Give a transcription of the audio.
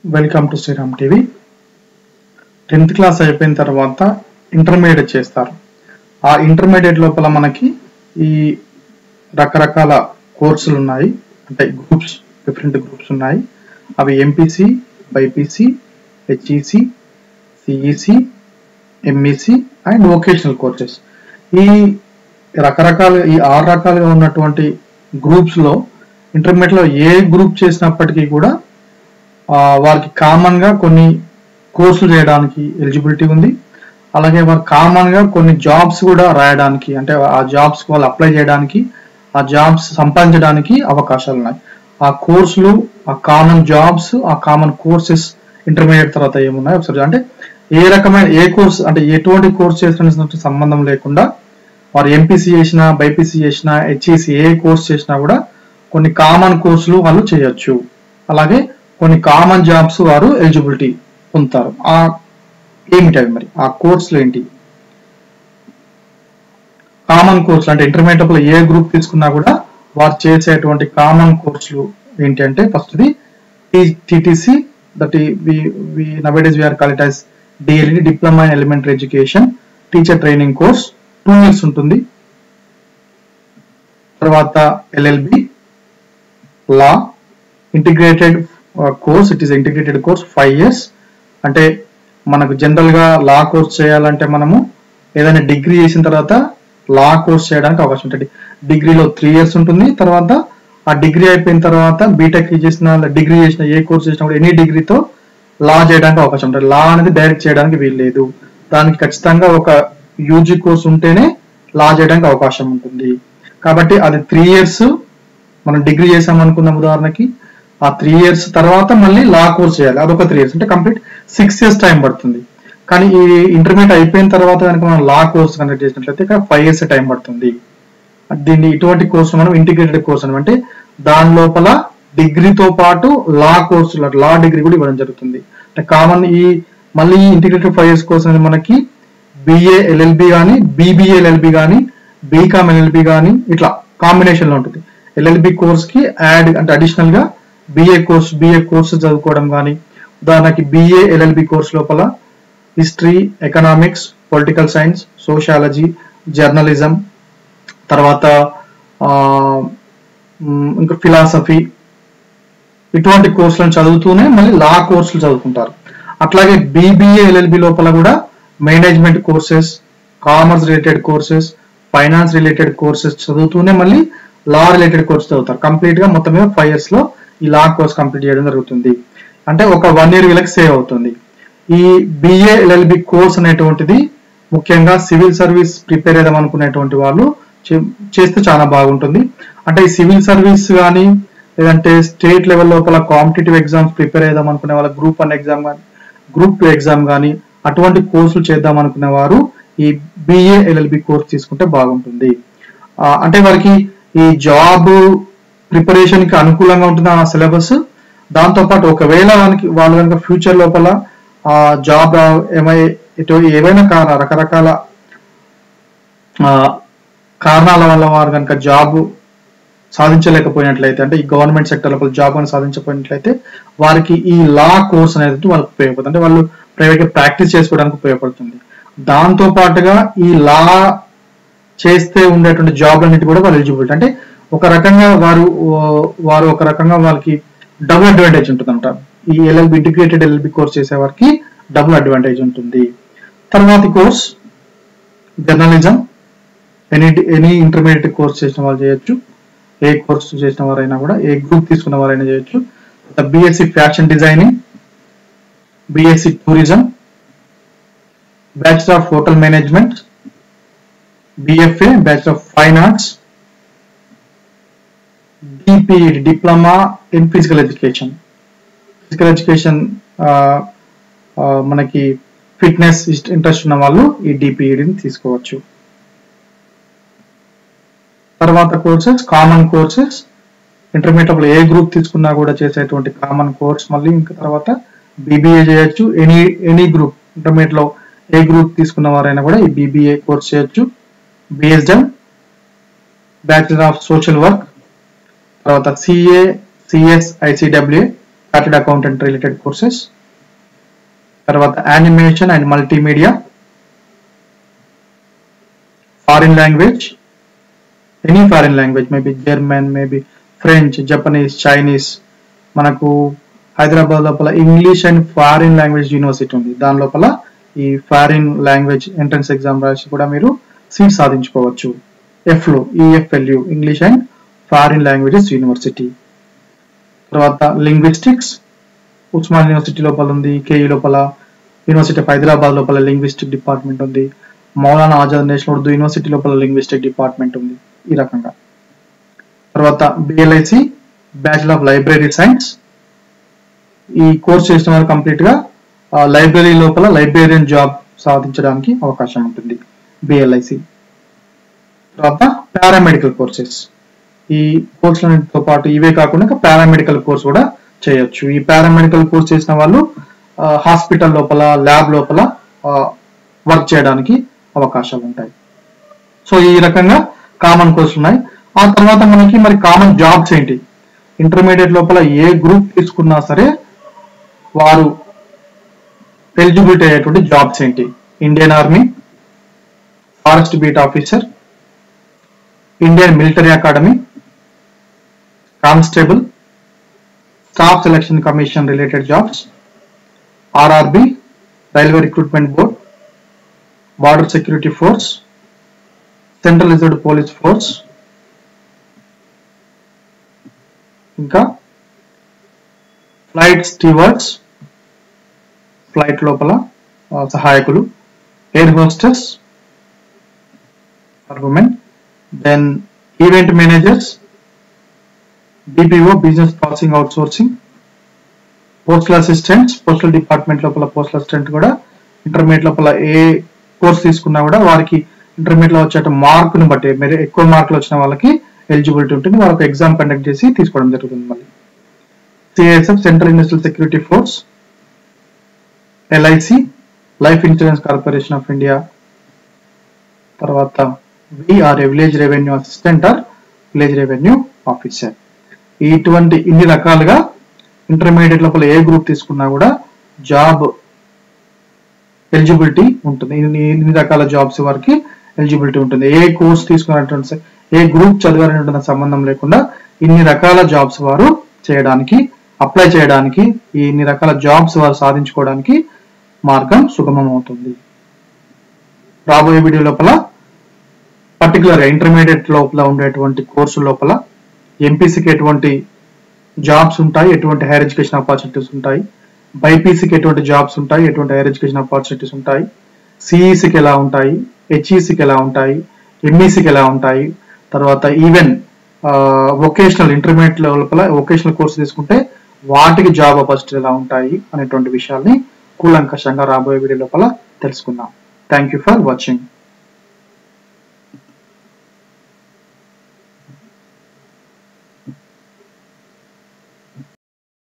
Welcome to Sriram TV. 10th class అయిపోయిన తర్వాత intermediate చేస్తారు. ఆ ఇంటర్మీడియట్ లోపల మనకి ఈ రకరకాల కోర్సులు ఉన్నాయి, అంటే గ్రూప్స్, డిఫరెంట్ గ్రూప్స్ ఉన్నాయి. అవి MPC, BiPC, HEC, CEC, MEC and vocational courses. ఈ రకరకాల ఈ 6 రకాలుగా ఉన్నటువంటి గ్రూప్స్ లో ఇంటర్మీడియట్ లో ఏ గ్రూప్ చేసినప్పటికీ కూడా వారికి కామన్ గా కొన్ని కోర్సులు చేయడానికి ఎలిజిబిలిటీ ఉంది. అలాగే వారు కామన్ గా కొన్ని జాబ్స్ కూడా రాయడానికి, అంటే ఆ జాబ్స్ వాళ్ళు అప్లై చేయడానికి, ఆ జాబ్స్ సంపాదించడానికి అవకాశాలు ఉన్నాయి. ఆ కోర్సులు, ఆ కామన్ జాబ్స్, ఆ కామన్ కోర్సెస్ ఇంటర్మీడియట్ తర్వాత ఏమున్నాయి ఒకసారి, అంటే ఏ రకమైన ఏ కోర్స్, అంటే ఎటువంటి కోర్స్ చేసిన సంబంధం లేకుండా వారు ఎంపీసీ చేసినా, బైపీసీ చేసినా, హెచ్ఈసి ఏ కోర్స్ చేసినా కూడా కొన్ని కామన్ కోర్సులు వాళ్ళు చేయొచ్చు. అలాగే కొన్ని కామన్ జాబ్స్ వారు ఎలిజిబిలిటీ పొందుతారు. ఆ ఏమిటి అవి, మరి ఆ కోర్సులు ఏంటి? కామన్ కోర్సులు అంటే ఇంటర్మీడియట్ లో ఏ గ్రూప్ తీసుకున్నా కూడా వారు చేసేటువంటి కామన్ కోర్సులు ఏంటి అంటే, ఫస్ట్ది TTC, that nowadays we are called it as DLED, diploma in elementary education teacher training course, 2 years ఉంటుంది. తర్వాత LLB law integrated course, it is integrated course 5 years. అంటే మనకు జనరల్ గా లా కోర్స్ చేయాలంటే మనము ఏదైనా డిగ్రీ చేసిన తర్వాత లా కోర్స్ చేయడానికి అవకాశం ఉంటుంది. డిగ్రీలో 3 years ఉంటుంది. తర్వాత ఆ డిగ్రీ అయిపోయిన తర్వాత బీటెక్ చేసిన, డిగ్రీ చేసిన, ఏ కోర్స్ చేసినా కూడా ఎనీ డిగ్రీతో లా చేయడానికి అవకాశం ఉంటుంది. లా అనేది డైరెక్ట్ చేయడానికి వీల్లేదు. దానికి ఖచ్చితంగా ఒక యూజీ కోర్స్ ఉంటేనే లా చేయడానికి అవకాశం ఉంటుంది. కాబట్టి అది 3 years మనం డిగ్రీ చేసాం అనుకుందాం ఉదాహరణకి, ఆ 3 years తర్వాత మళ్ళీ లా కోర్స్ చేయాలి, అదొక 3 years, అంటే కంప్లీట్ 6 years టైం పడుతుంది. కానీ ఈ ఇంటర్మీడియట్ అయిపోయిన తర్వాత కనుక మనం లా కోర్స్ కండక్ట్ చేసినట్లయితే 5 years టైం పడుతుంది. దీన్ని ఇటువంటి కోర్సు మనం ఇంటిగ్రేటెడ్ కోర్స్ అంటే దాని లోపల డిగ్రీతో పాటు లా కోర్సులు, లా డిగ్రీ కూడా ఇవ్వడం జరుగుతుంది. అంటే కామన్ ఈ మళ్ళీ ఇంటిగ్రేటెడ్ 5 years కోర్స్ అనేది మనకి బిఏ ఎల్ఎల్బి కానీ, బీబీఏ ఎల్ఎల్బి కానీ, బీకామ్ ఎల్ఎల్బి కానీ ఇట్లా కాంబినేషన్ లో ఉంటుంది. ఎల్ఎల్బి కోర్స్ కి యాడ్ అంటే అడిషనల్ గా బిఏ కోర్సు చదువుకోవడం కానీ, ఉదాహరణకి బిఏ ఎల్ఎల్బి కోర్స్ లోపల history, economics, political science, sociology, journalism, తర్వాత ఇంకా ఫిలాసఫీ, ఇటువంటి కోర్సులను చదువుతూనే మళ్ళీ లా కోర్సులు చదువుకుంటారు. అట్లాగే బీబీఏ ఎల్ఎల్బి లోపల కూడా management courses, commerce related courses, finance related courses చదువుతూనే మళ్ళీ లా రిలేటెడ్ కోర్స్ చదువుతారు. కంప్లీట్ గా మొత్తం 5 years లో ఈ లా కోర్స్ కంప్లీట్ చేయడం జరుగుతుంది. అంటే ఒక 1 year వీళ్ళకి సేవ్ అవుతుంది. ఈ బిఏ ఎల్ఎల్బి కోర్స్ అనేటువంటిది ముఖ్యంగా సివిల్ సర్వీస్ ప్రిపేర్ అయిదాం అనుకునేటువంటి వాళ్ళు చేస్తే చాలా బాగుంటుంది. అంటే ఈ సివిల్ సర్వీస్ కానీ, లేదంటే స్టేట్ లెవెల్ లోపల కాంపిటేటివ్ ఎగ్జామ్స్ ప్రిపేర్ అయిదాం అనుకునే వాళ్ళ గ్రూప్ 1 ఎగ్జామ్ కానీ, గ్రూప్ 2 ఎగ్జామ్ కానీ అటువంటి కోర్సులు చేద్దాం అనుకునే వారు ఈ బిఏ ఎల్ఎల్బి కోర్స్ తీసుకుంటే బాగుంటుంది. అంటే వారికి ఈ జాబ్ ప్రిపరేషన్ కి అనుకూలంగా ఉంటుంది ఆ సిలబస్. దాంతో పాటు ఒకవేళ వాళ్ళు కనుక ఫ్యూచర్ లోపల జాబ్ ఏవైనా రకరకాల కారణాల వల్ల వారు కనుక జాబ్ సాధించలేకపోయినట్లయితే, అంటే ఈ గవర్నమెంట్ సెక్టర్ లోపల జాబ్ అని సాధించకపోయినట్లయితే వారికి ఈ లా కోర్స్ అనేది వాళ్ళకి ఉపయోగపడుతుంది. అంటే వాళ్ళు ప్రైవేట్ గా ప్రాక్టీస్ చేసుకోవడానికి ఉపయోగపడుతుంది. దాంతో పాటుగా ఈ లా చేస్తే ఉండేటువంటి జాబ్ అన్నిటి కూడా వాళ్ళు ఎలిజిబిలిటీ, అంటే ఒక రకంగా వారు ఒక రకంగా వాళ్ళకి డబుల్ అడ్వాంటేజ్ ఉంటుందంట. ఈ ఎల్ఎల్బి ఇంటిగ్రేటెడ్ ఎల్ఎల్బి కోర్స్ చేసే వారికి డబుల్ అడ్వాంటేజ్ ఉంటుంది. తర్వాతి course journalism, any intermediate course చేసిన వాళ్ళు చేయొచ్చు. ఏ కోర్స్ చేసిన వారైనా కూడా, ఏ గ్రూప్ తీసుకున్న వారైనా చేయొచ్చు. BSc fashion designing, BSc tourism, bachelor of hotel management, BFA bachelor of fine arts, DPEd diploma in physical education. Physical education మనకి ఫిట్నెస్ ఇంట్రెస్ట్ ఉన్న వాళ్ళు ఈ డిపిఈడిని తీసుకోవచ్చు. తర్వాత కోర్సెస్, కామన్ కోర్సెస్, ఇంటర్మీడియట్ లో ఏ గ్రూప్ తీసుకున్నా కూడా చేసేటువంటి కామన్ కోర్స్. మళ్ళీ ఇంకా తర్వాత బీబీఏ చేయొచ్చు. ఎనీ గ్రూప్ ఇంటర్మీడియట్ లో ఏ గ్రూప్ తీసుకున్న వారైనా కూడా ఈ బీబీఏ కోర్స్ చేయొచ్చు. BSW, bachelor of social work, తర్వాత CA, CS, ICWA, chartered accountant related courses, తర్వాత animation and multimedia, foreign language, any foreign language, maybe German, maybe French, Japanese, Chinese. మనకు హైదరాబాద్ లోపల English and foreign language university ఉంది. దాని లోపల ఈ foreign language entrance exam రాసి కూడా మీరు సీట్ సాధించుకోవచ్చు. ఎఫ్లో EFLU English and foreign languages university. తర్వాత లింగ్విస్టిక్స్ ఉస్మాన్ యూనివర్సిటీ లోపల ఉంది. KU లోపల, యూనివర్సిటీ ఆఫ్ హైదరాబాద్ లోపల లింగ్విస్టిక్ డిపార్ట్మెంట్ ఉంది. మౌలానా ఆజాద్ నేషనల్ ఉర్దూ యూనివర్సిటీ లోపల లింగ్విస్టిక్ డిపార్ట్మెంట్ ఉంది. ఈ రకంగా. తర్వాత BLIC bachelor of library science. ఈ కోర్స్ చేసిన వారు కంప్లీట్ గా లైబ్రరీ లోపల లైబ్రేరియన్ జాబ్ సాధించడానికి అవకాశం ఉంటుంది. BLIC. తర్వాత పారామెడికల్ కోర్సెస్. ఈ కోర్సులతో పాటు ఇవే కాకుండా పారామెడికల్ కోర్స్ కూడా చేయొచ్చు. ఈ పారామెడికల్ కోర్స్ చేసిన వాళ్ళు హాస్పిటల్ లోపల, ల్యాబ్ లోపల వర్క్ చేయడానికి అవకాశాలు ఉంటాయి. సో ఈ రకంగా కామన్ కోర్సులు ఉన్నాయి. ఆ తర్వాత మనకి మరి కామన్ జాబ్స్ ఏంటి? ఇంటర్మీడియట్ లోపల ఏ గ్రూప్ తీసుకున్నా సరే వారు ఎలిజిబిలిటీ అయ్యేటువంటి జాబ్స్ ఏంటి? Indian Army, forest beat officer, Indian Military Academy, constable, staff selection commission related jobs, RRB, railway recruitment board, border security force, central reserved police force, ఇంకా flight stewards, flight లోపల సహాయకులు, air hostess for women, then event managers, BPO business processing outsourcing, postal assistants, postal department లోపల postal assistant కూడా intermediate లోపల ఏ course తీసుకున్నా కూడా వారికి ఇంటర్మీడియట్ లో వచ్చే మార్కును బట్టి మీరు ఎక్కువ మార్కులు వచ్చిన వాళ్ళకి ఎలిజిబిలిటీ ఉంటుంది. వాళ్ళకి ఎగ్జామ్ కండక్ట్ చేసి తీసుకోవడం జరుగుతుంది. మళ్ళీ CISF central industrial security force, LIC life insurance corporation of India, తర్వాత VRA village revenue assistant are village revenue officer. ఇటువంటి ఇన్ని రకాలుగా ఇంటర్మీడియట్ లోపల ఏ గ్రూప్ తీసుకున్నా కూడా జాబ్ ఎలిజిబిలిటీ ఉంటుంది. ఇన్ని రకాల జాబ్స్ వారికి ఎలిజిబిలిటీ ఉంటుంది. ఏ కోర్స్ తీసుకున్నటువంటి, ఏ గ్రూప్ చదివారనే సంబంధం లేకుండా ఇన్ని రకాల జాబ్స్ వారు చేయడానికి, అప్లై చేయడానికి, ఇన్ని రకాల జాబ్స్ వారు సాధించుకోవడానికి మార్గం సుగమం అవుతుంది. రాబోయే వీడియో లోపల పర్టికులర్ ఇంటర్మీడియట్ లోపల ఉండేటువంటి కోర్సు లోపల ఎంపీసీకి ఎటువంటి జాబ్స్ ఉంటాయి, ఎటువంటి హైయర్ ఎడ్యుకేషన్ ఆపర్చునిటీస్ ఉంటాయి, బైపీసీకి ఎటువంటి జాబ్స్ ఉంటాయి, ఎటువంటి హైయర్ ఎడ్యుకేషన్ ఆపర్చునిటీస్ ఉంటాయి, సిఈసీకి ఎలా ఉంటాయి, హెచ్ఈసీకి ఎలా ఉంటాయి, ఎంఈసీకి ఎలా ఉంటాయి, తర్వాత ఈవెన్ వొకేషనల్ ఇంటర్మీడియట్ లోపల వొకేషనల్ కోర్సు తీసుకుంటే వాటికి జాబ్ ఆపర్చునిటీస్ ఎలా ఉంటాయి అనేటువంటి విషయాల్ని కూలంకషంగా రాబోయే వీడియో లోపల తెలుసుకుందాం. Thank you for watching.